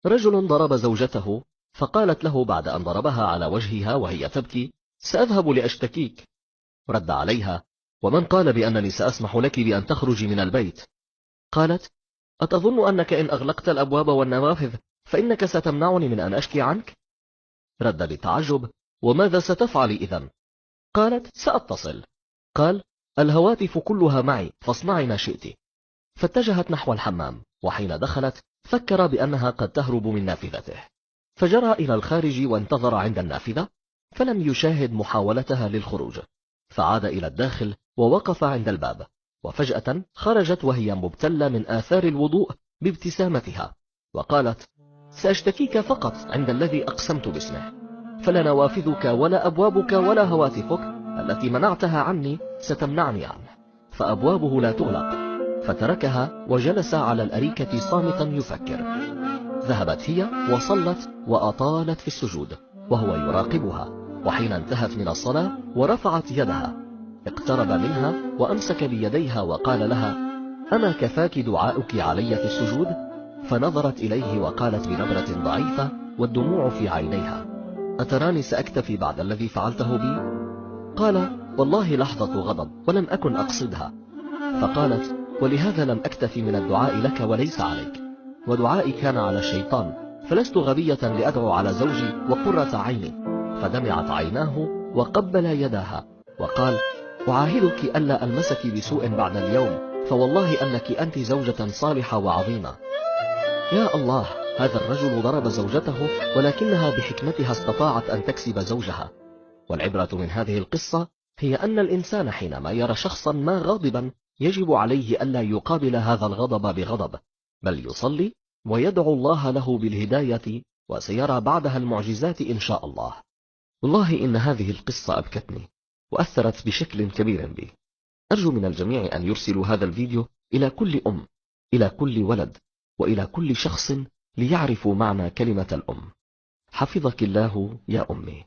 رجل ضرب زوجته، فقالت له بعد أن ضربها على وجهها وهي تبكي: سأذهب لأشتكيك. رد عليها: ومن قال بأنني سأسمح لك بأن تخرجي من البيت؟ قالت: أتظن أنك إن أغلقت الأبواب والنوافذ فإنك ستمنعني من أن أشكي عنك؟ رد بتعجب: وماذا ستفعل إذن؟ قالت: سأتصل. قال: الهواتف كلها معي، فاصنعي ما شئت. فاتجهت نحو الحمام، وحين دخلت فكر بأنها قد تهرب من نافذته، فجرى إلى الخارج وانتظر عند النافذة، فلم يشاهد محاولتها للخروج، فعاد إلى الداخل ووقف عند الباب، وفجأة خرجت وهي مبتلة من آثار الوضوء بابتسامتها، وقالت: سأشتكيك فقط عند الذي أقسمت باسمه، فلا نوافذك ولا أبوابك ولا هواتفك التي منعتها عني ستمنعني عنه، فأبوابه لا تغلق. فتركها وجلس على الأريكة صامتا يفكر. ذهبت هي وصلت وأطالت في السجود وهو يراقبها، وحين انتهت من الصلاة ورفعت يدها اقترب منها وأمسك بيديها وقال لها: أما كفاك دعاؤك علي في السجود؟ فنظرت إليه وقالت بنبرة ضعيفة والدموع في عينيها: أتراني سأكتفي بعد الذي فعلته بي؟ قال: والله لحظة غضب ولم أكن أقصدها. فقالت: ولهذا لم أكتفي من الدعاء لك وليس عليك، ودعائي كان على الشيطان، فلست غبية لأدعو على زوجي وقرة عيني. فدمعت عيناه وقبل يداها وقال: أعاهدك ألا ألمسك بسوء بعد اليوم، فوالله أنك أنت زوجة صالحة وعظيمة. يا الله، هذا الرجل ضرب زوجته ولكنها بحكمتها استطاعت أن تكسب زوجها. والعبرة من هذه القصة هي أن الإنسان حينما يرى شخصا ما غاضبا يجب عليه ألا يقابل هذا الغضب بغضب، بل يصلي ويدعو الله له بالهداية، وسيرى بعدها المعجزات إن شاء الله. والله إن هذه القصة أبكتني وأثرت بشكل كبير بي. أرجو من الجميع أن يرسلوا هذا الفيديو إلى كل أم، إلى كل ولد، وإلى كل شخص ليعرفوا معنى كلمة الأم. حفظك الله يا أمي.